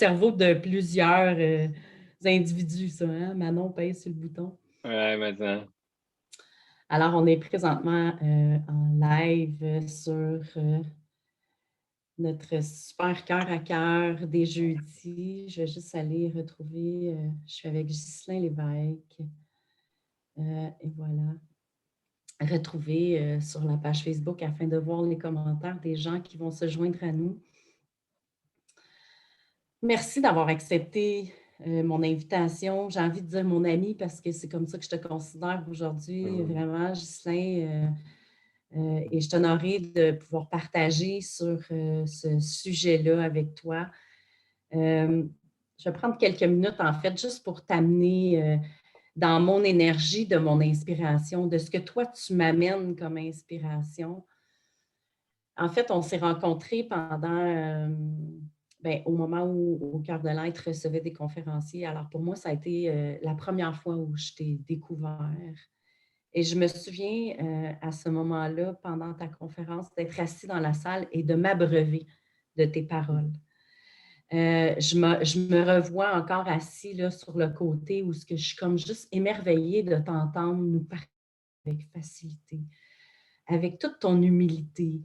cerveau de plusieurs individus, ça, hein? Manon pèse sur le bouton. Ouais, maintenant. Alors, on est présentement en live sur notre super cœur à cœur des jeudis. Je vais juste aller retrouver, je suis avec Ghislain Lévesque. Et voilà. Retrouver sur la page Facebook afin de voir les commentaires des gens qui vont se joindre à nous. Merci d'avoir accepté mon invitation. J'ai envie de dire mon ami parce que c'est comme ça que je te considère aujourd'hui. Vraiment, Ghislain, et je suis honorée de pouvoir partager sur ce sujet-là avec toi. Je vais prendre quelques minutes, en fait, juste pour t'amener dans mon énergie de mon inspiration, de ce que toi, tu m'amènes comme inspiration. En fait, on s'est rencontrés pendant, au moment où Au Cœur de l'Être recevait des conférenciers. Alors, pour moi, ça a été la première fois où je t'ai découvert. Et je me souviens à ce moment-là, pendant ta conférence, d'être assis dans la salle et de m'abreuver de tes paroles. Je me revois encore assis là, sur le côté où je suis comme juste émerveillée de t'entendre nous parler avec facilité, avec toute ton humilité,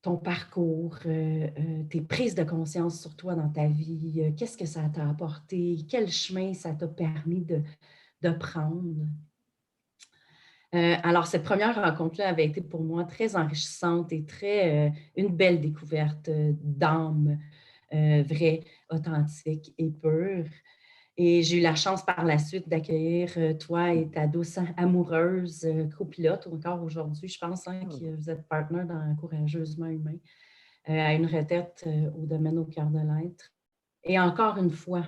ton parcours, tes prises de conscience sur toi dans ta vie, qu'est-ce que ça t'a apporté, quel chemin ça t'a permis de prendre. Alors, cette première rencontre-là avait été pour moi très enrichissante et une belle découverte d'âme vraie, authentique et pure. Et j'ai eu la chance par la suite d'accueillir toi et ta douce amoureuse copilote encore aujourd'hui, je pense, hein, que vous êtes partenaire dans Courageusement Humain, à une retraite au domaine Au Cœur de l'Être. Et encore une fois,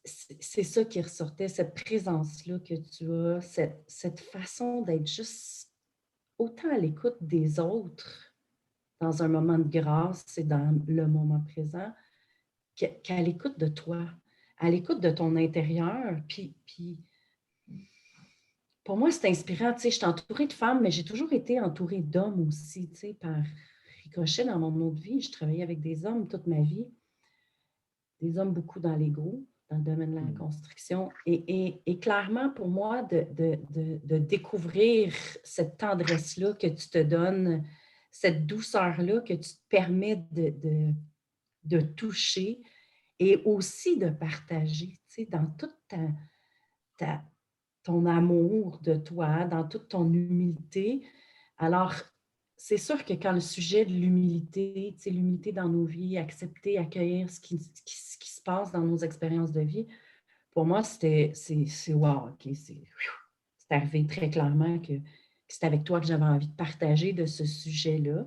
c'est ça qui ressortait, cette présence-là que tu as, cette façon d'être juste autant à l'écoute des autres dans un moment de grâce et dans le moment présent, qu'à l'écoute de toi, à l'écoute de ton intérieur. Puis pour moi, c'est inspirant. Tu sais, je suis entourée de femmes, mais j'ai toujours été entourée d'hommes aussi, tu sais, par ricochet dans mon autre vie. Je travaillais avec des hommes toute ma vie, des hommes beaucoup dans l'ego, dans le domaine de la construction. Et clairement, pour moi, de découvrir cette tendresse-là que tu te donnes, cette douceur-là que tu te permets de toucher et aussi de partager, tu sais, dans toute ton amour de toi, dans toute ton humilité. Alors, c'est sûr que quand le sujet de l'humilité, tu sais, l'humilité dans nos vies, accepter, accueillir ce qui se passe dans nos expériences de vie, pour moi, c'est wow, OK, c'est arrivé très clairement que c'est avec toi que j'avais envie de partager de ce sujet-là.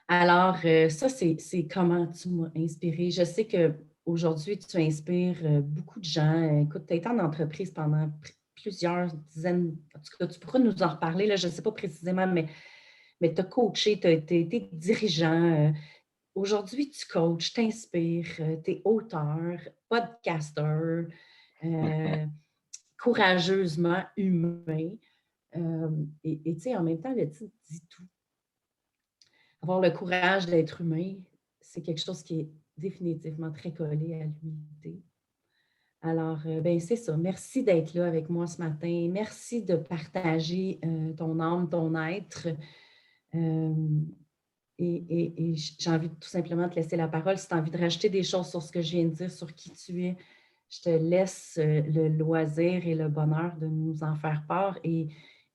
Alors, ça, c'est comment tu m'as inspirée. Je sais qu'aujourd'hui, tu inspires beaucoup de gens. Écoute, tu as été en entreprise pendant plusieurs dizaines, en tout cas, tu pourras nous en reparler, là, je ne sais pas précisément, mais tu as coaché, tu as été dirigeant. Aujourd'hui, tu coaches, tu inspires, tu es auteur, podcasteur, courageusement humain. Et tu sais, en même temps, le titre dit tout. Avoir le courage d'être humain, c'est quelque chose qui est définitivement très collé à l'humilité. Alors, ben c'est ça. Merci d'être là avec moi ce matin. Merci de partager ton âme, ton être. Euh, et j'ai envie de tout simplement te laisser la parole. Si tu as envie de rajouter des choses sur ce que je viens de dire, sur qui tu es, je te laisse le loisir et le bonheur de nous en faire part et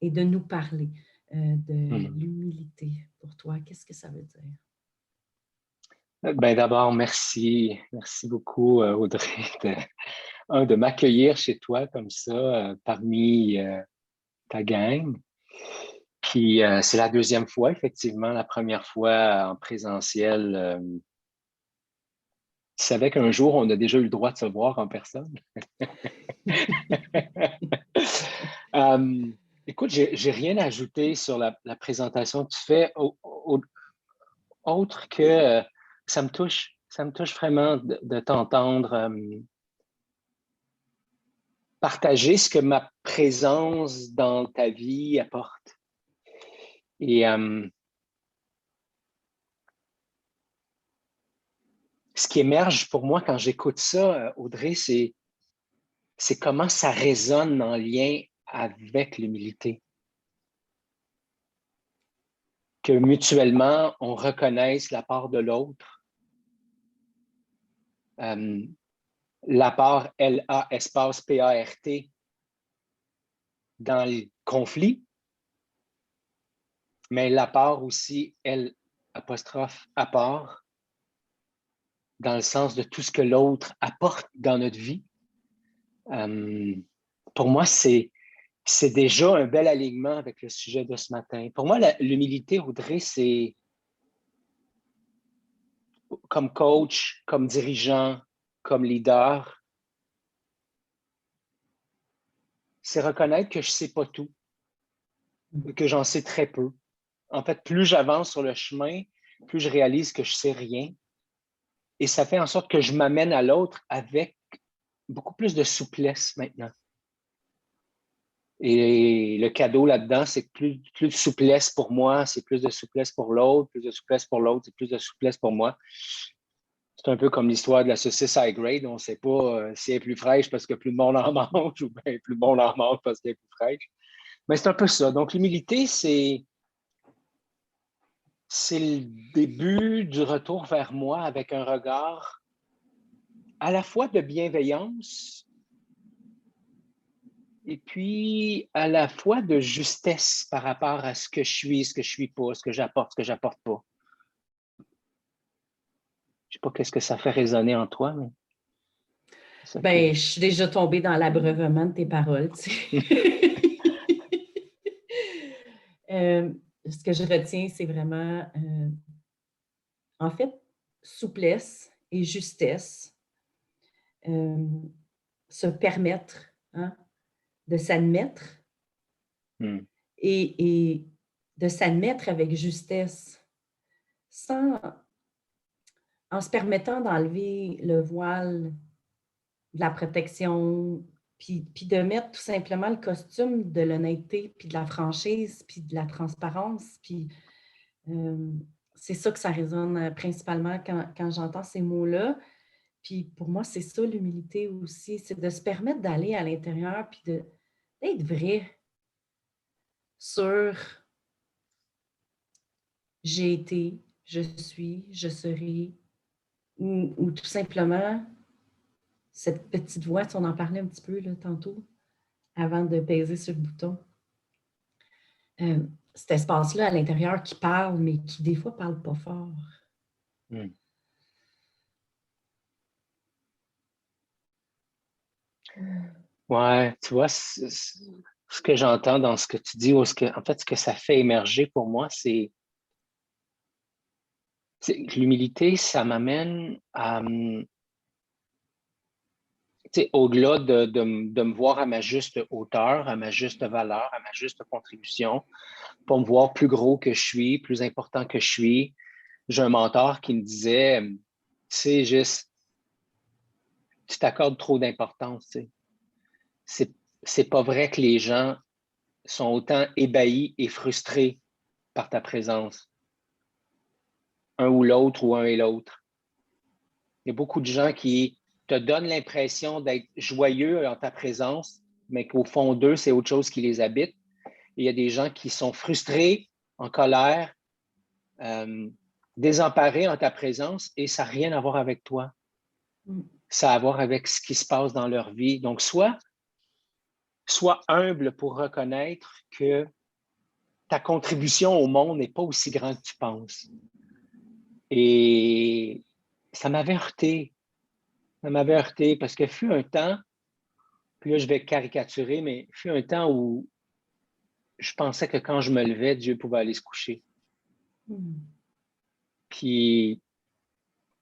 de nous parler de l'humilité. Pour toi, qu'est-ce que ça veut dire? Ben d'abord, merci. Merci beaucoup, Audrey, de m'accueillir chez toi comme ça, parmi ta gang. Puis c'est la deuxième fois, effectivement. La première fois en présentiel. Tu savais qu'un jour, on a déjà eu le droit de se voir en personne? Écoute, j'ai rien à ajouter sur la présentation que tu fais, autre que ça me touche vraiment de t'entendre partager ce que ma présence dans ta vie apporte. Et qui émerge pour moi quand j'écoute ça, Audrey, c'est comment ça résonne en lien avec l'humilité. Que mutuellement, on reconnaisse la part de l'autre. La part L-A espace P-A-R-T dans le conflit, mais la part aussi L apostrophe à part dans le sens de tout ce que l'autre apporte dans notre vie. Pour moi, c'est déjà un bel alignement avec le sujet de ce matin. Pour moi, l'humilité, Audrey, c'est comme coach, comme dirigeant, comme leader, c'est reconnaître que je ne sais pas tout, que j'en sais très peu. En fait, plus j'avance sur le chemin, plus je réalise que je ne sais rien. Et ça fait en sorte que je m'amène à l'autre avec beaucoup plus de souplesse maintenant. Et le cadeau là-dedans, c'est que plus de souplesse pour moi, c'est plus de souplesse pour l'autre, plus de souplesse pour l'autre, c'est plus de souplesse pour moi. C'est un peu comme l'histoire de la saucisse high grade. On ne sait pas si elle est plus fraîche parce que plus de monde en mange ou bien plus de monde en mange parce qu'elle est plus fraîche. Mais c'est un peu ça. Donc, l'humilité, c'est le début du retour vers moi avec un regard à la fois de bienveillance et puis à la fois de justesse par rapport à ce que je suis, ce que je suis pas, ce que j'apporte pas. Je sais pas qu'est-ce que ça fait résonner en toi, mais... Ben, je suis déjà tombée dans l'abreuvement de tes paroles, tu sais. Ce que je retiens, c'est vraiment, en fait, souplesse et justesse, se permettre de s'admettre et de s'admettre avec justesse, en se permettant d'enlever le voile de la protection, puis de mettre tout simplement le costume de l'honnêteté, puis de la franchise, puis de la transparence. Puis c'est ça que ça résonne principalement quand j'entends ces mots-là. Puis pour moi, c'est ça l'humilité aussi, c'est de se permettre d'aller à l'intérieur, puis d'être vrai sur j'ai été, je suis, je serai, ou tout simplement cette petite voix, on en parlait un petit peu là, tantôt, avant de peser sur le bouton. Cet espace-là à l'intérieur qui parle, mais qui des fois ne parle pas fort. Ouais, tu vois, ce que j'entends dans ce que tu dis, en fait, ce que ça fait émerger pour moi, c'est l'humilité, ça m'amène à, au-delà de me voir à ma juste hauteur, à ma juste valeur, à ma juste contribution, pour me voir plus gros que je suis, plus important que je suis. J'ai un mentor qui me disait, tu sais, tu t'accordes trop d'importance, tu sais. C'est pas vrai que les gens sont autant ébahis et frustrés par ta présence. Un ou l'autre ou un et l'autre. Il y a beaucoup de gens qui te donnent l'impression d'être joyeux en ta présence, mais qu'au fond d'eux, c'est autre chose qui les habite. Et il y a des gens qui sont frustrés, en colère, désemparés en ta présence et ça n'a rien à voir avec toi. Ça a à voir avec ce qui se passe dans leur vie. Donc, sois humble pour reconnaître que ta contribution au monde n'est pas aussi grande que tu penses. Et ça m'avait heurté. Ça m'avait heurté parce que fut un temps, puis là, je vais caricaturer, mais fut un temps où je pensais que quand je me levais, Dieu pouvait aller se coucher. Puis,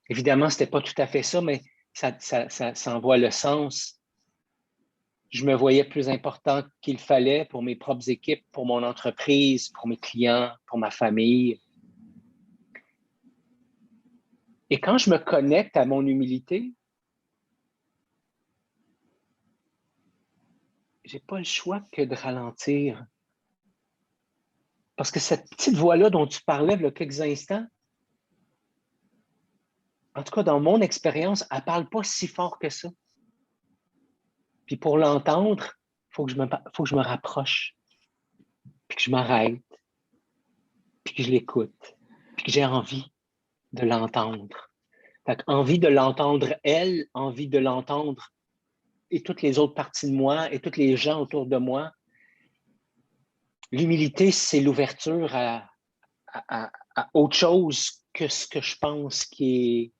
évidemment, ce n'était pas tout à fait ça, mais ça envoie le sens. Je me voyais plus important qu'il fallait pour mes propres équipes, pour mon entreprise, pour mes clients, pour ma famille. Et quand je me connecte à mon humilité, je n'ai pas le choix que de ralentir. Parce que cette petite voix-là dont tu parlais il y a quelques instants, en tout cas, dans mon expérience, elle ne parle pas si fort que ça. Puis pour l'entendre, il faut que je me rapproche, puis que je m'arrête, puis que je l'écoute, puis que j'ai envie de l'entendre. Fait envie de l'entendre elle, envie de l'entendre et toutes les autres parties de moi et tous les gens autour de moi. L'humilité, c'est l'ouverture à autre chose que ce que je pense qui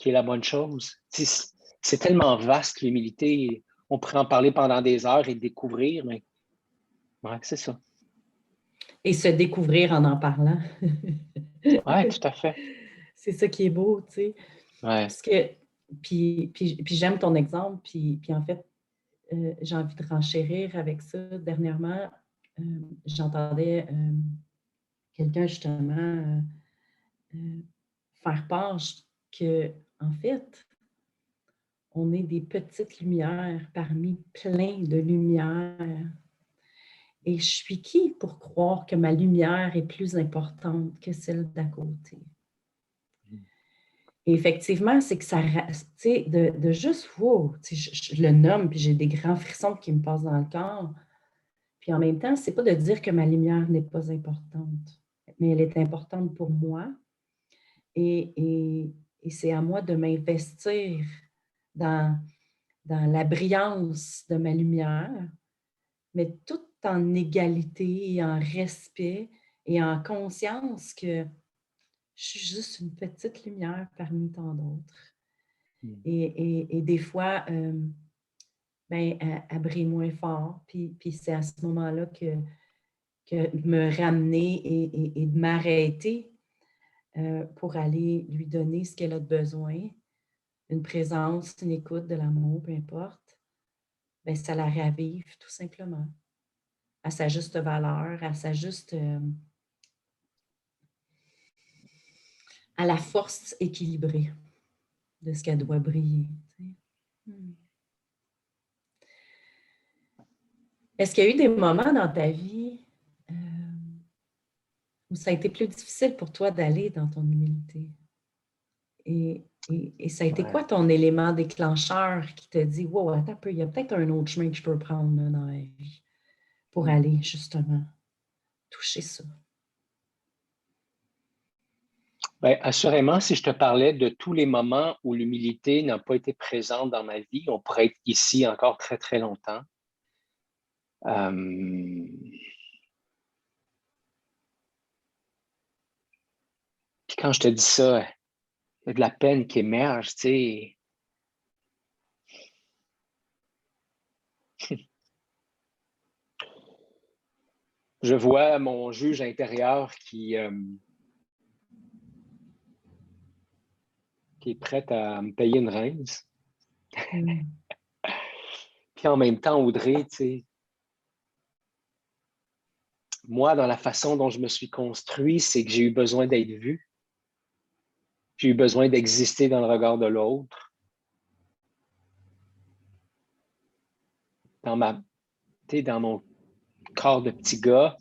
est la bonne chose. C'est tellement vaste, l'humilité. On pourrait en parler pendant des heures et découvrir, mais ouais, c'est ça. Et se découvrir en parlant. Oui, tout à fait. C'est ça qui est beau, tu sais. Ouais. Parce que, puis j'aime ton exemple, puis en fait, j'ai envie de renchérir avec ça. Dernièrement, j'entendais quelqu'un justement faire part que, en fait, on est des petites lumières parmi plein de lumières. Et je suis qui pour croire que ma lumière est plus importante que celle d'à côté? Et effectivement, c'est que ça, tu sais, de juste, wow, je le nomme, puis j'ai des grands frissons qui me passent dans le corps. Puis en même temps, c'est pas de dire que ma lumière n'est pas importante, mais elle est importante pour moi. Et c'est à moi de m'investir dans la brillance de ma lumière, mais tout en égalité et en respect et en conscience que je suis juste une petite lumière parmi tant d'autres. Et des fois, ben, elle brille moins fort. Puis c'est à ce moment-là que me ramener et de m'arrêter pour aller lui donner ce qu'elle a de besoin, une présence, une écoute, de l'amour, peu importe, ben, ça la ravive tout simplement à sa juste valeur, à sa juste... à la force équilibrée de ce qu'elle doit briller. Est-ce qu'il y a eu des moments dans ta vie où ça a été plus difficile pour toi d'aller dans ton humilité? Et ça a été quoi ton élément déclencheur qui te dit « Wow, attends un peu, il y a peut-être un autre chemin que je peux prendre là, dans ma vie pour aller justement toucher ça? » Bien, assurément, si je te parlais de tous les moments où l'humilité n'a pas été présente dans ma vie, on pourrait être ici encore très, très longtemps. Puis quand je te dis ça, il y a de la peine qui émerge, tu sais. Je vois mon juge intérieur qui est prêt à me payer une rince. Puis en même temps, Audrey, tu sais, moi, dans la façon dont je me suis construit, c'est que j'ai eu besoin d'être vu. J'ai eu besoin d'exister dans le regard de l'autre. Dans mon corps de petit gars,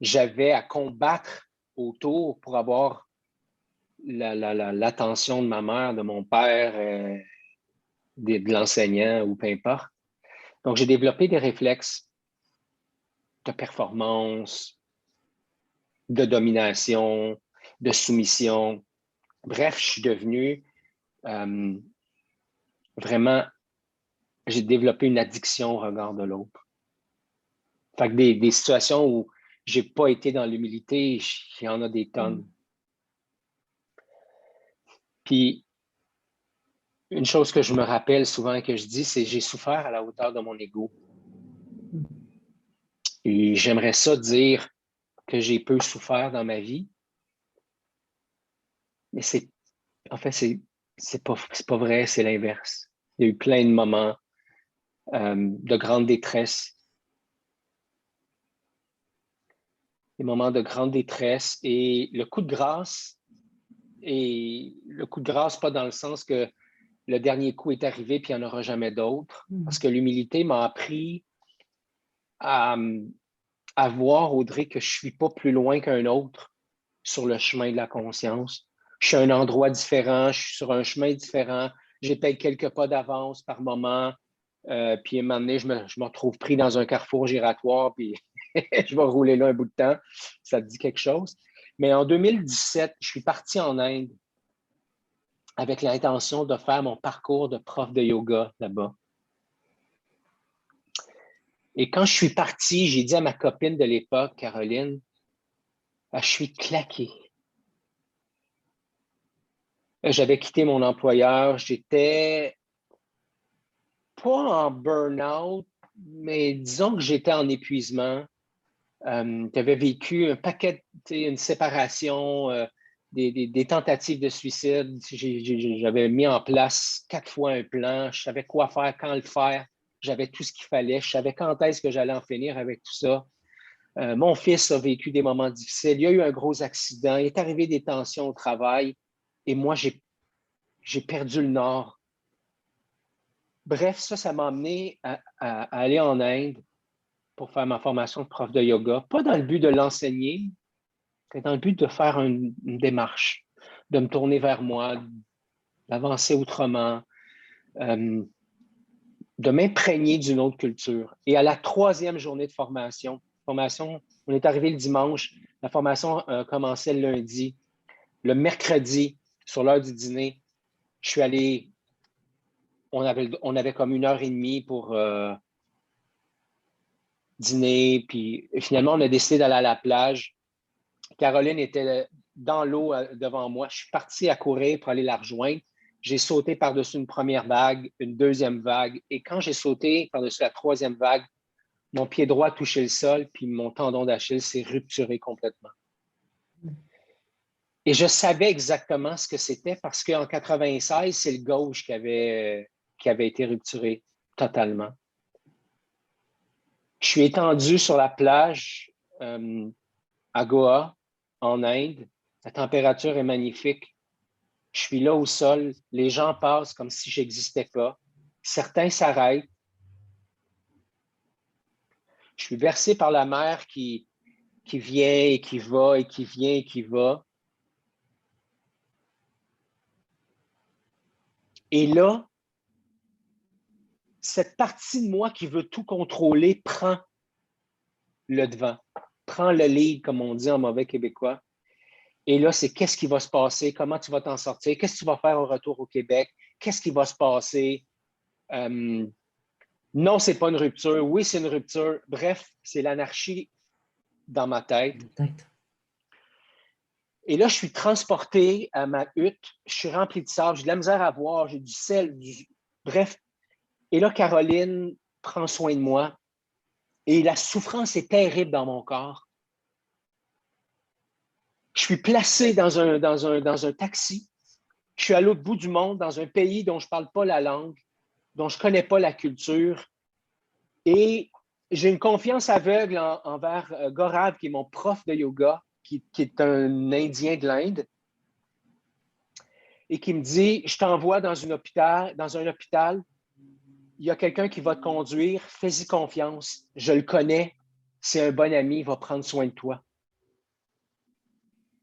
j'avais à combattre autour pour avoir l'attention de ma mère, de mon père, de l'enseignant ou peu importe. Donc, j'ai développé des réflexes de performance, de domination, de soumission. Bref, je suis devenu vraiment, j'ai développé une addiction au regard de l'autre. Fait que des situations où j'ai pas été dans l'humilité, il y en a des tonnes. Puis, une chose que je me rappelle souvent et que je dis, c'est j'ai souffert à la hauteur de mon ego. Et j'aimerais ça dire que j'ai peu souffert dans ma vie. Mais en fait, c'est pas vrai, c'est l'inverse. Il y a eu plein de moments de grande détresse. Des moments de grande détresse et le coup de grâce, pas dans le sens que le dernier coup est arrivé puis il n'y en aura jamais d'autre, parce que l'humilité m'a appris à à voir, Audrey, que je ne suis pas plus loin qu'un autre sur le chemin de la conscience. Je suis à un endroit différent, je suis sur un chemin différent, j'ai peut-être quelques pas d'avance par moment, puis à un moment donné, je me retrouve pris dans un carrefour giratoire, puis je vais rouler là un bout de temps. Ça te dit quelque chose? Mais en 2017, je suis parti en Inde avec l'intention de faire mon parcours de prof de yoga là-bas. Et quand je suis parti, j'ai dit à ma copine de l'époque, Caroline, je suis claqué. J'avais quitté mon employeur, j'étais pas en burn-out, mais disons que j'étais en épuisement. J'avais vécu un paquet, une séparation, des tentatives de suicide. J'avais mis en place 4 fois un plan, je savais quoi faire, quand le faire, j'avais tout ce qu'il fallait, je savais quand est-ce que j'allais en finir avec tout ça. Mon fils a vécu des moments difficiles, il y a eu un gros accident, il est arrivé des tensions au travail et moi, j'ai perdu le nord. Bref, ça m'a amené à aller en Inde pour faire ma formation de prof de yoga, pas dans le but de l'enseigner, mais dans le but de faire une démarche, de me tourner vers moi, d'avancer autrement, de m'imprégner d'une autre culture. Et à la 3e journée de formation, on est arrivé le dimanche, la formation commençait le lundi. Le mercredi, sur l'heure du dîner, je suis allé, on avait comme 1h30 pour dîner, puis finalement, on a décidé d'aller à la plage. Caroline était dans l'eau devant moi. Je suis parti à courir pour aller la rejoindre. J'ai sauté par-dessus une première vague, une deuxième vague. Et quand j'ai sauté par-dessus la 3e vague, mon pied droit a touché le sol, puis mon tendon d'Achille s'est rupturé complètement. Et je savais exactement ce que c'était parce qu'en 96, c'est le gauche qui avait été rupturé totalement. Je suis étendu sur la plage à Goa, en Inde. La température est magnifique. Je suis là au sol. Les gens passent comme si je n'existais pas. Certains s'arrêtent. Je suis bercé par la mer qui vient et qui va et qui vient et qui va. Et là, cette partie de moi qui veut tout contrôler prend le devant, prend le lead, comme on dit en mauvais québécois. Et là, c'est qu'est-ce qui va se passer, comment tu vas t'en sortir, qu'est-ce que tu vas faire au retour au Québec, qu'est-ce qui va se passer. Non, c'est pas une rupture. Oui, c'est une rupture. Bref, c'est l'anarchie dans ma tête. Et là, je suis transporté à ma hutte. Je suis rempli de sable. J'ai de la misère à boire. J'ai du sel. Bref. Et là, Caroline prend soin de moi. Et la souffrance est terrible dans mon corps. Je suis placé dans un taxi. Je suis à l'autre bout du monde, dans un pays dont je ne parle pas la langue, dont je ne connais pas la culture. Et j'ai une confiance aveugle envers Gaurav, qui est mon prof de yoga, qui est un Indien de l'Inde, et qui me dit, je t'envoie dans un hôpital, il y a quelqu'un qui va te conduire, fais-y confiance, je le connais, c'est un bon ami, il va prendre soin de toi.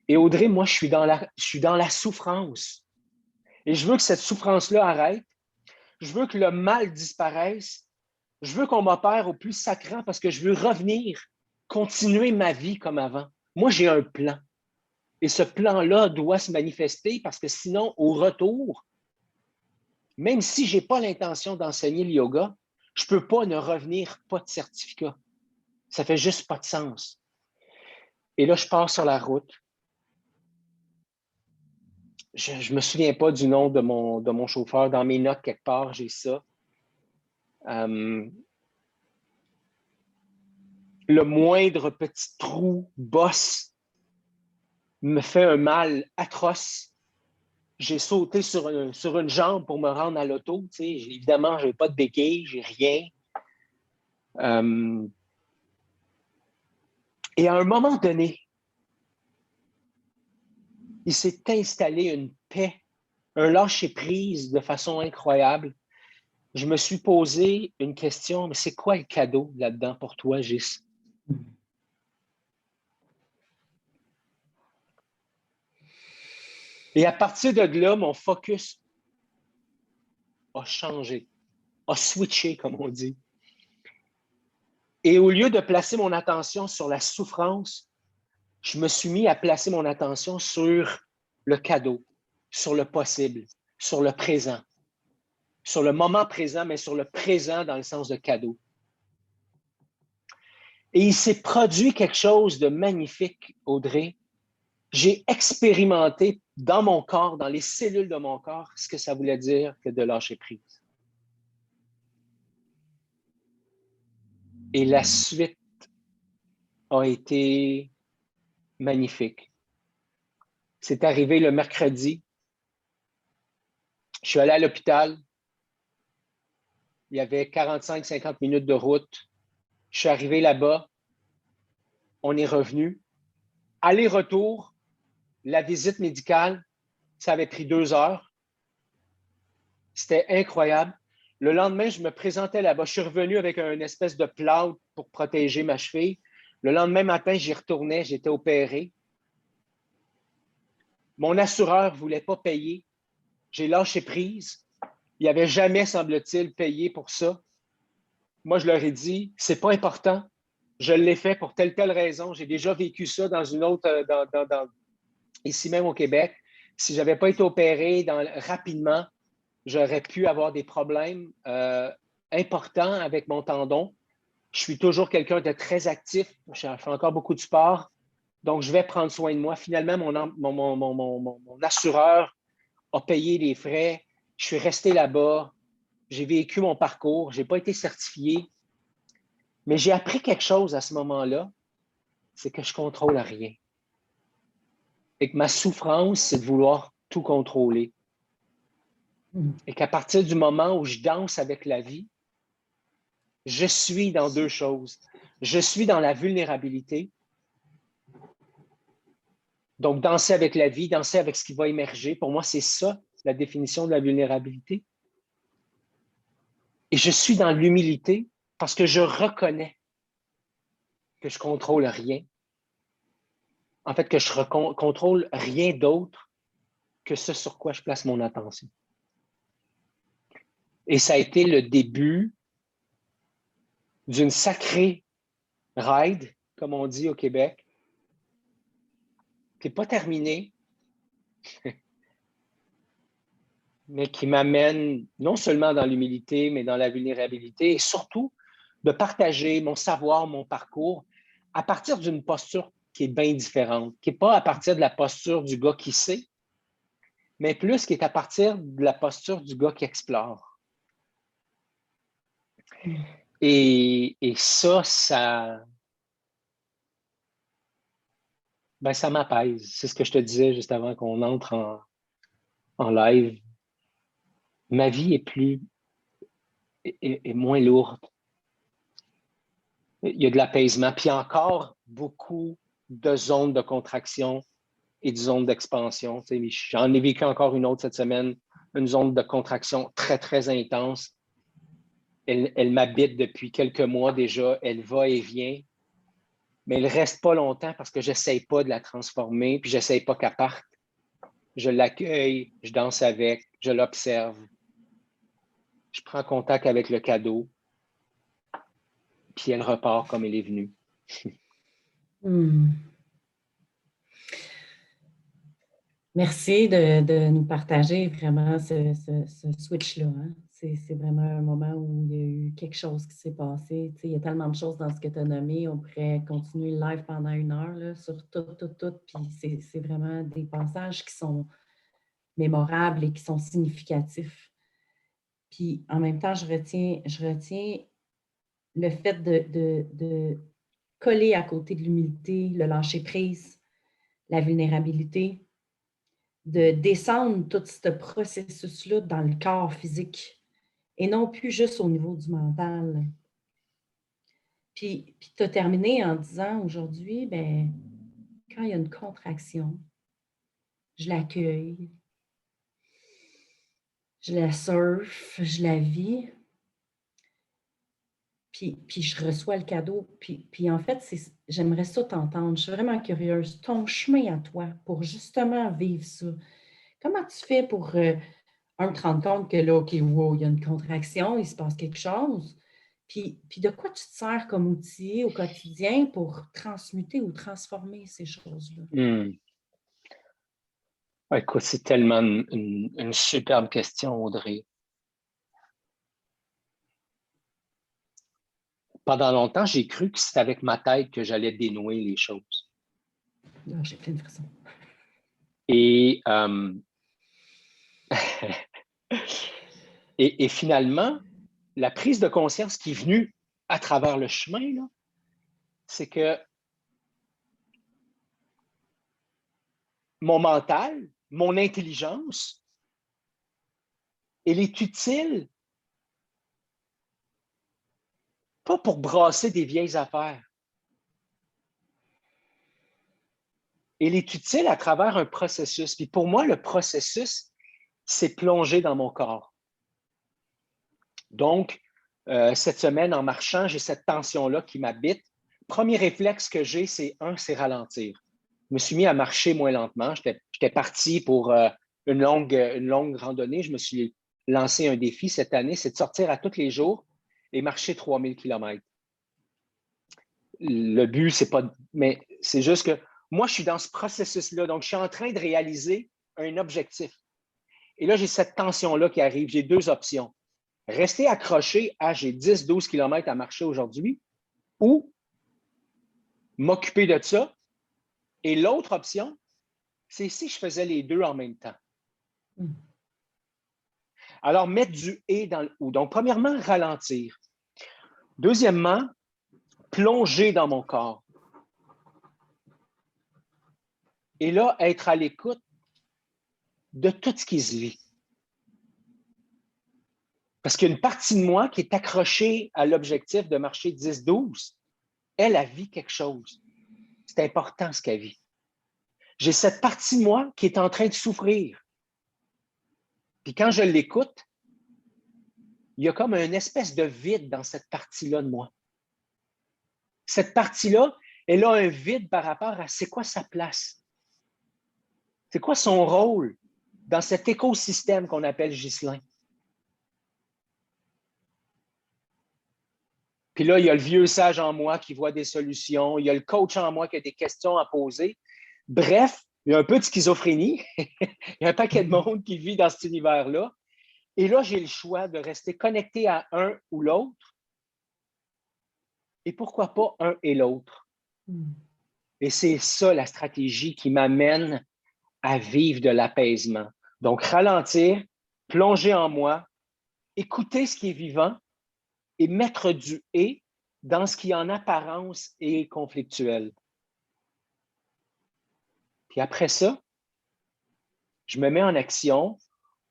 Et Audrey, moi, je suis dans la souffrance. Et je veux que cette souffrance-là arrête. Je veux que le mal disparaisse. Je veux qu'on m'opère au plus sacrant parce que je veux revenir, continuer ma vie comme avant. Moi, j'ai un plan. Et ce plan-là doit se manifester parce que sinon, au retour, même si je n'ai pas l'intention d'enseigner le yoga, je ne peux pas ne revenir pas de certificat. Ça ne fait juste pas de sens. Et là, je pars sur la route. Je ne me souviens pas du nom de mon chauffeur. Dans mes notes, quelque part, j'ai ça. Le moindre petit trou, bosse, me fait un mal atroce. J'ai sauté sur une jambe pour me rendre à l'auto. Évidemment, je n'avais pas de béquille, j'ai rien. Et à un moment donné, il s'est installé une paix, un lâcher-prise de façon incroyable. Je me suis posé une question, mais c'est quoi le cadeau là-dedans pour toi, Gis? Et à partir de là, mon focus a changé, a switché, comme on dit. Et au lieu de placer mon attention sur la souffrance, je me suis mis à placer mon attention sur le cadeau, sur le possible, sur le présent, sur le moment présent, mais sur le présent dans le sens de cadeau. Et il s'est produit quelque chose de magnifique, Audrey. J'ai expérimenté dans mon corps, dans les cellules de mon corps, ce que ça voulait dire que de lâcher prise. Et la suite a été magnifique. C'est arrivé le mercredi. Je suis allé à l'hôpital. Il y avait 45-50 minutes de route. Je suis arrivé là-bas. On est revenu. Aller-retour, la visite médicale, ça avait pris 2 heures. C'était incroyable. Le lendemain, je me présentais là-bas. Je suis revenu avec une espèce de plâtre pour protéger ma cheville. Le lendemain matin, j'y retournais. J'étais opéré. Mon assureur ne voulait pas payer. J'ai lâché prise. Il n'y avait jamais, semble-t-il, payé pour ça. Moi, je leur ai dit, c'est pas important. Je l'ai fait pour telle raison. J'ai déjà vécu ça dans une autre, ici même au Québec. Si je n'avais pas été opéré rapidement, j'aurais pu avoir des problèmes importants avec mon tendon. Je suis toujours quelqu'un de très actif. Je fais encore beaucoup de sport. Donc, je vais prendre soin de moi. Finalement, mon assureur a payé les frais. Je suis resté là-bas. J'ai vécu mon parcours. Je n'ai pas été certifié. Mais j'ai appris quelque chose à ce moment-là, c'est que je ne contrôle rien. Et que ma souffrance, c'est de vouloir tout contrôler. Et qu'à partir du moment où je danse avec la vie, je suis dans 2 choses. Je suis dans la vulnérabilité. Donc, danser avec la vie, danser avec ce qui va émerger. Pour moi, c'est ça, la définition de la vulnérabilité. Et je suis dans l'humilité parce que je reconnais que je ne contrôle rien. En fait, que je ne contrôle rien d'autre que ce sur quoi je place mon attention. Et ça a été le début d'une sacrée ride, comme on dit au Québec, qui n'est pas terminée, mais qui m'amène non seulement dans l'humilité, mais dans la vulnérabilité et surtout de partager mon savoir, mon parcours à partir d'une posture qui est bien différente, qui n'est pas à partir de la posture du gars qui sait, mais plus qui est à partir de la posture du gars qui explore. Et ça m'apaise. C'est ce que je te disais juste avant qu'on entre en live. Ma vie est moins lourde. Il y a de l'apaisement. Puis encore beaucoup de zones de contraction et de zones d'expansion. J'en ai vécu encore une autre cette semaine, une zone de contraction très, très intense. Elle m'habite depuis quelques mois déjà. Elle va et vient. Mais elle ne reste pas longtemps parce que je n'essaye pas de la transformer, puis je n'essaye pas qu'elle parte. Je l'accueille, je danse avec, je l'observe. Je prends contact avec le cadeau, puis elle repart comme elle est venue. Merci de nous partager vraiment ce switch-là. Hein? C'est vraiment un moment où il y a eu quelque chose qui s'est passé. Il y a tellement de choses dans ce que tu as nommé. On pourrait continuer le live pendant 1 heure là, sur tout. Puis c'est vraiment des passages qui sont mémorables et qui sont significatifs. Puis en même temps, je retiens le fait de coller à côté de l'humilité, le lâcher-prise, la vulnérabilité, de descendre tout ce processus-là dans le corps physique et non plus juste au niveau du mental. Puis tu as terminé en disant aujourd'hui, ben, quand il y a une contraction, je l'accueille, je la surfe, je la vis, puis je reçois le cadeau. Puis en fait, j'aimerais ça t'entendre. Je suis vraiment curieuse. Ton chemin à toi pour justement vivre ça. Comment tu fais pour, te rendre compte que là, OK, wow, il y a une contraction, il se passe quelque chose? Puis de quoi tu te sers comme outil au quotidien pour transmuter ou transformer ces choses-là? Hmm. Ouais, écoute, c'est tellement une superbe question, Audrey. Pendant longtemps, j'ai cru que c'était avec ma tête que j'allais dénouer les choses. Là, j'ai plein de façons. Et, et finalement, la prise de conscience qui est venue à travers le chemin, là, c'est que mon mental, mon intelligence, elle est utile pas pour brasser des vieilles affaires. Elle est utile à travers un processus. Puis pour moi, le processus, c'est plonger dans mon corps. Donc, cette semaine, en marchant, j'ai cette tension-là qui m'habite. Premier réflexe que j'ai, c'est ralentir. Je me suis mis à marcher moins lentement. J'étais parti pour une longue randonnée. Je me suis lancé un défi cette année, c'est de sortir à tous les jours et marcher 3000 km. Le but, c'est pas... Mais c'est juste que moi, je suis dans ce processus-là. Donc, je suis en train de réaliser un objectif. Et là, j'ai cette tension-là qui arrive. J'ai deux options. Rester accroché à j'ai 10-12 km à marcher aujourd'hui ou m'occuper de ça. Et l'autre option, c'est si je faisais les deux en même temps. Alors, mettre du « et » dans le « ou ». Donc, premièrement, ralentir. Deuxièmement, plonger dans mon corps. Et là, être à l'écoute de tout ce qui se vit. Parce qu'il y a une partie de moi qui est accrochée à l'objectif de marcher 10-12. Elle a vit quelque chose. C'est important ce qu'elle vit. J'ai cette partie de moi qui est en train de souffrir. Puis quand je l'écoute, il y a comme une espèce de vide dans cette partie-là de moi. Cette partie-là, elle a un vide par rapport à c'est quoi sa place. C'est quoi son rôle dans cet écosystème qu'on appelle Ghislain. Puis là, il y a le vieux sage en moi qui voit des solutions. Il y a le coach en moi qui a des questions à poser. Bref, il y a un peu de schizophrénie. Il y a un paquet de monde qui vit dans cet univers-là. Et là, j'ai le choix de rester connecté à un ou l'autre. Et pourquoi pas un et l'autre? Et c'est ça la stratégie qui m'amène à vivre de l'apaisement. Donc, ralentir, plonger en moi, écouter ce qui est vivant et mettre du « et » dans ce qui en apparence est conflictuel. Puis après ça, je me mets en action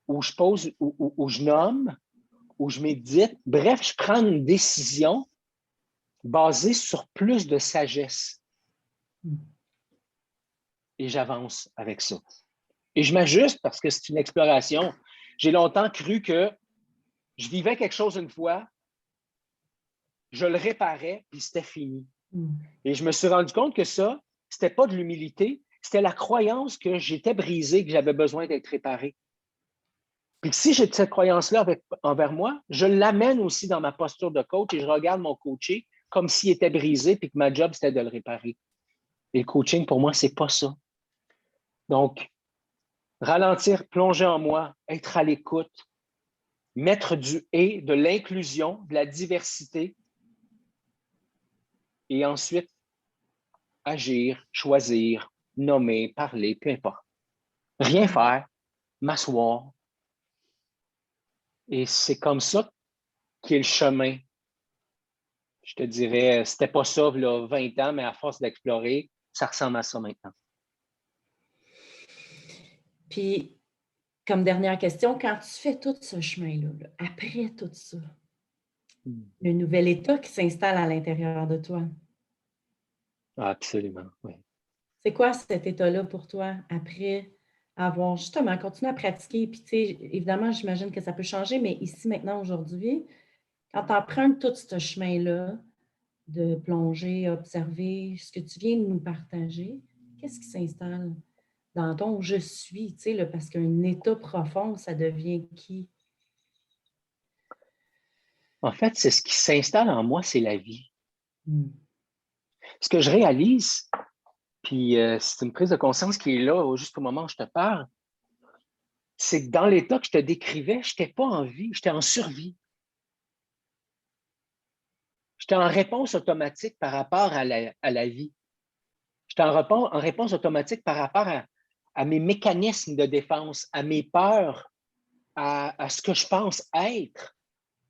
où je pose, où je nomme, où je médite. Bref, je prends une décision basée sur plus de sagesse. Et j'avance avec ça. Et je m'ajuste parce que c'est une exploration. J'ai longtemps cru que je vivais quelque chose une fois, je le réparais, puis c'était fini. Et je me suis rendu compte que ça, c'était pas de l'humilité, c'était la croyance que j'étais brisé, que j'avais besoin d'être réparé. Puis si j'ai cette croyance-là envers moi, je l'amène aussi dans ma posture de coach et je regarde mon coaché comme s'il était brisé puis que ma job, c'était de le réparer. Et le coaching, pour moi, c'est pas ça. Donc, ralentir, plonger en moi, être à l'écoute, mettre du « et », de l'inclusion, de la diversité, et ensuite agir, choisir, nommer, parler, peu importe. Rien faire, m'asseoir. Et c'est comme ça qu'est le chemin. Je te dirais, c'était pas ça il y a 20 ans, mais à force d'explorer, ça ressemble à ça maintenant. Puis, comme dernière question, quand tu fais tout ce chemin-là, après tout ça, il y a un nouvel état qui s'installe à l'intérieur de toi. Absolument, oui. C'est quoi cet état-là pour toi après avoir justement continué à pratiquer? Puis, tu sais, évidemment, j'imagine que ça peut changer, mais ici, maintenant, aujourd'hui, quand tu empruntes tout ce chemin-là de plonger, observer ce que tu viens de nous partager, qu'est-ce qui s'installe dans ton je suis, tu sais, là, parce qu'un état profond, ça devient qui? En fait, c'est ce qui s'installe en moi, c'est la vie. Mm. Ce que je réalise, puis c'est une prise de conscience qui est là juste au moment où je te parle, c'est que dans l'état que je te décrivais, je n'étais pas en vie, j'étais en survie. J'étais en réponse automatique par rapport à la vie. J'étais en réponse automatique par rapport à mes mécanismes de défense, à mes peurs, à ce que je pense être,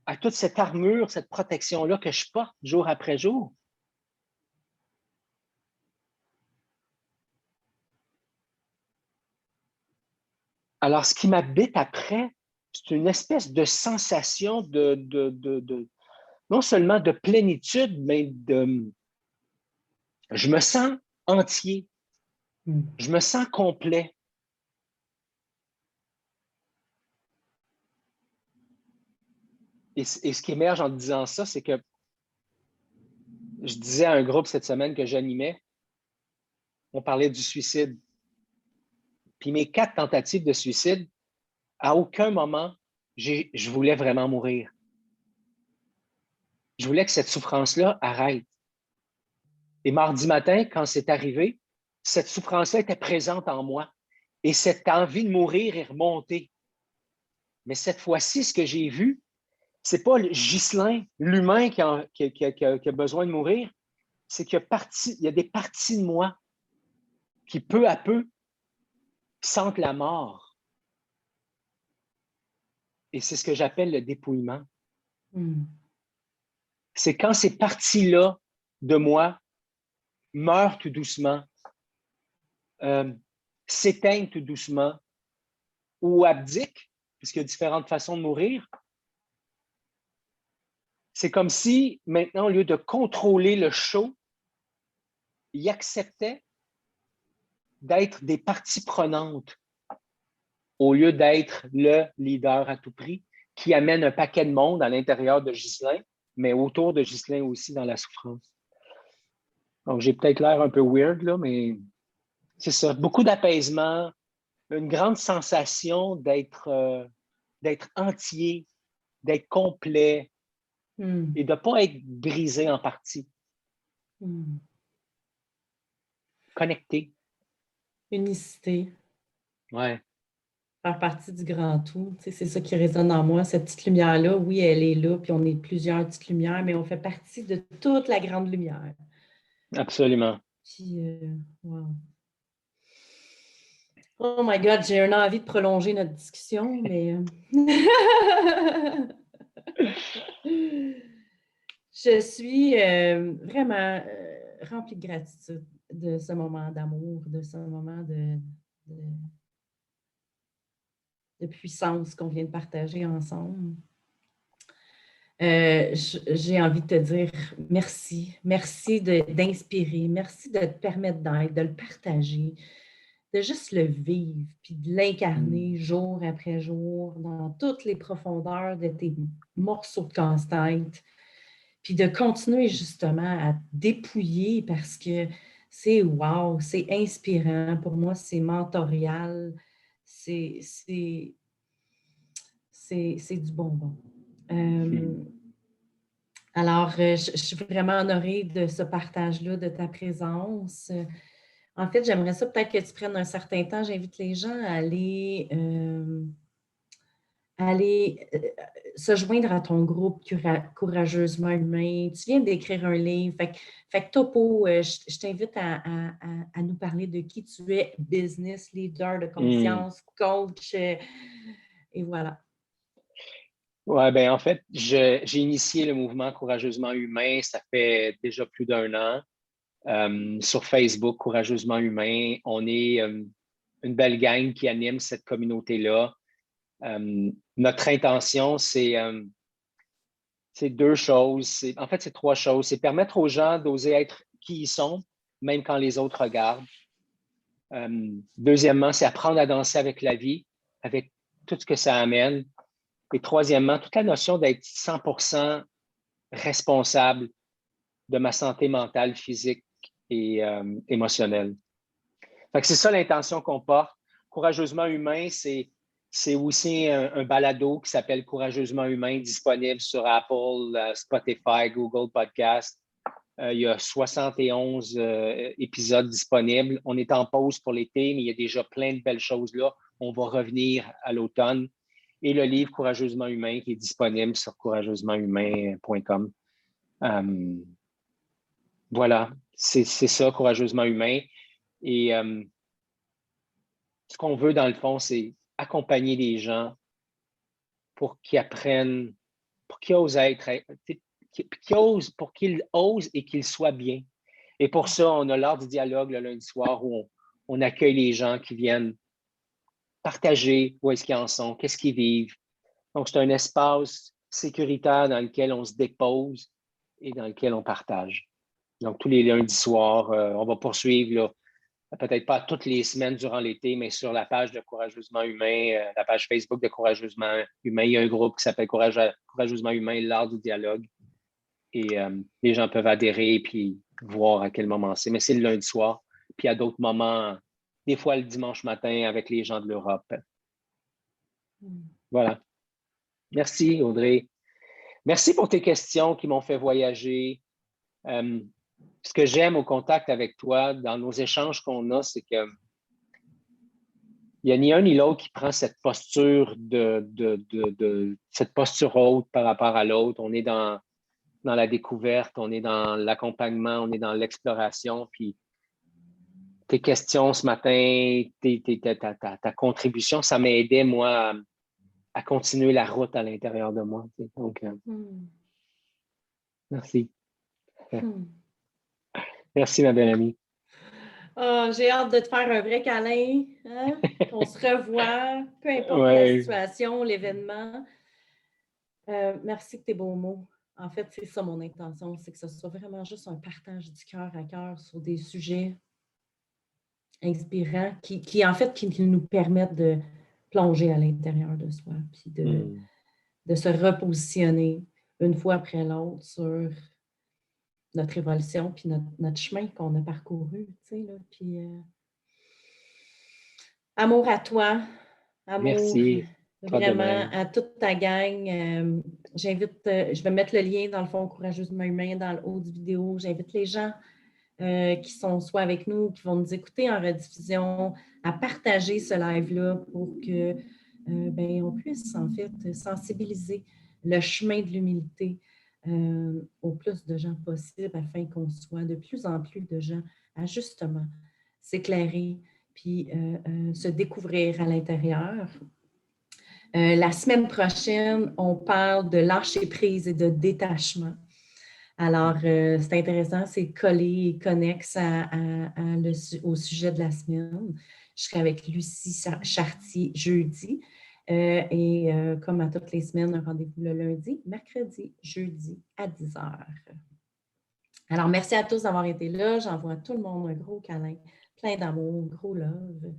à toute cette armure, cette protection-là que je porte jour après jour. Alors, ce qui m'habite après, c'est une espèce de sensation non seulement de plénitude, mais je me sens entier, Mm. je me sens complet. Et ce qui émerge en disant ça, c'est que je disais à un groupe cette semaine que j'animais, on parlait du suicide. Puis mes 4 tentatives de suicide, à aucun moment, je voulais vraiment mourir. Je voulais que cette souffrance-là arrête. Et mardi matin, quand c'est arrivé, cette souffrance-là était présente en moi. Et cette envie de mourir est remontée. Mais cette fois-ci, ce que j'ai vu, c'est pas Ghislain, l'humain qui a besoin de mourir, c'est qu'il y a des parties de moi qui, peu à peu, sentent la mort. Et c'est ce que j'appelle le dépouillement. Mm. C'est quand ces parties-là de moi meurent tout doucement, s'éteignent tout doucement ou abdiquent, puisqu'il y a différentes façons de mourir. C'est comme si, maintenant, au lieu de contrôler le show, ils acceptaient d'être des parties prenantes au lieu d'être le leader à tout prix qui amène un paquet de monde à l'intérieur de Ghislain, mais autour de Ghislain aussi dans la souffrance. Donc, j'ai peut-être l'air un peu weird, là, mais c'est ça. Beaucoup d'apaisement, une grande sensation d'être entier, d'être complet Mm. et de ne pas être brisé en partie. Mm. Connecté. Unicité, Ouais, faire partie du grand tout. Tu sais, c'est ça qui résonne en moi, cette petite lumière-là. Oui, elle est là, puis on est plusieurs petites lumières, mais on fait partie de toute la grande lumière. absolument. Puis, wow. Oh my God, j'ai une envie de prolonger notre discussion, mais je suis vraiment remplie de gratitude de ce moment d'amour, de ce moment de puissance qu'on vient de partager ensemble. J'ai envie de te dire merci. Merci d'inspirer. Merci de te permettre d'être, de le partager, de juste le vivre, puis de l'incarner jour après jour dans toutes les profondeurs de tes morceaux de casse-tête, puis de continuer justement à te dépouiller parce que c'est wow, c'est inspirant. Pour moi, c'est mentorial. C'est du bonbon. Alors, je suis vraiment honorée de ce partage-là, de ta présence. En fait, j'aimerais ça peut-être que tu prennes un certain temps. J'invite les gens à aller se joindre à ton groupe Courageusement Humain. Tu viens d'écrire un livre. Fait que Topo, je t'invite à nous parler de qui tu es, business, leader de conscience, coach, et voilà. Ouais, ben en fait, j'ai initié le mouvement Courageusement Humain, ça fait déjà plus d'1 an. Sur Facebook, Courageusement Humain, on est une belle gang qui anime cette communauté-là. Notre intention, c'est 2 choses. En fait, c'est 3 choses. C'est permettre aux gens d'oser être qui ils sont, même quand les autres regardent. Deuxièmement, c'est apprendre à danser avec la vie, avec tout ce que ça amène. Et troisièmement, toute la notion d'être 100% responsable de ma santé mentale, physique et émotionnelle. Fait que c'est ça l'intention qu'on porte. Courageusement humain, c'est aussi un balado qui s'appelle Courageusement humain, disponible sur Apple, Spotify, Google Podcast. Il y a 71 épisodes disponibles. On est en pause pour l'été, mais il y a déjà plein de belles choses là. On va revenir à l'automne. Et le livre Courageusement humain qui est disponible sur courageusement-humain.com. Voilà, c'est ça, Courageusement humain. Et ce qu'on veut, dans le fond, c'est accompagner les gens pour qu'ils apprennent, pour qu'ils osent être, pour qu'ils osent et qu'ils soient bien. Et pour ça, on a l'art du dialogue le lundi soir où on accueille les gens qui viennent partager où est-ce qu'ils en sont, qu'est-ce qu'ils vivent. Donc, c'est un espace sécuritaire dans lequel on se dépose et dans lequel on partage. Donc, tous les lundis soirs, on va poursuivre, là, peut-être pas toutes les semaines durant l'été, mais sur la page de Courageusement Humain, la page Facebook de Courageusement Humain, il y a un groupe qui s'appelle Courageusement Humain, l'art du dialogue. Et les gens peuvent adhérer et puis voir à quel moment c'est. Mais c'est le lundi soir. Puis à d'autres moments, des fois le dimanche matin avec les gens de l'Europe. Voilà. Merci, Audrey. Merci pour tes questions qui m'ont fait voyager. Ce que j'aime au contact avec toi, dans nos échanges qu'on a, c'est que il n'y a ni un ni l'autre qui prend cette posture cette posture haute par rapport à l'autre. On est dans la découverte, on est dans l'accompagnement, on est dans l'exploration. Puis tes questions ce matin, ta contribution, ça m'a aidé, moi, à continuer la route à l'intérieur de moi. Donc, merci. Merci, ma belle amie. Oh, j'ai hâte de te faire un vrai câlin, hein? Qu'on se revoie, peu importe la situation, l'événement. Merci de tes beaux mots. En fait, c'est ça mon intention, c'est que ce soit vraiment juste un partage du cœur à cœur sur des sujets inspirants qui en fait, qui nous permettent de plonger à l'intérieur de soi, puis de se repositionner une fois après l'autre sur notre évolution, puis notre chemin qu'on a parcouru, tu sais, là, puis amour à toi, amour Merci. vraiment à toute ta gang. Je vais mettre le lien dans le fond Courageusement humain dans le haut du vidéo. J'invite les gens qui sont soit avec nous, qui vont nous écouter en rediffusion, à partager ce live-là pour que on puisse en fait sensibiliser le chemin de l'humilité au plus de gens possible afin qu'on soit de plus en plus de gens à justement s'éclairer puis se découvrir à l'intérieur. La semaine prochaine, on parle de lâcher prise et de détachement. Alors, c'est intéressant, c'est collé et connexe au sujet de la semaine. Je serai avec Lucie Chartier jeudi. Comme à toutes les semaines, un rendez-vous le lundi, mercredi, jeudi à 10h. Alors, merci à tous d'avoir été là. J'envoie à tout le monde un gros câlin, plein d'amour, gros love.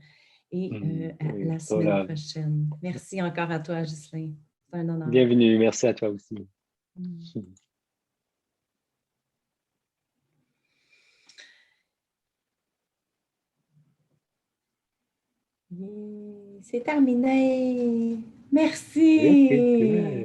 Et à la semaine prochaine. Merci encore à toi, Ghislain. C'est un honneur. Bienvenue. Merci à toi aussi. C'est terminé. Merci.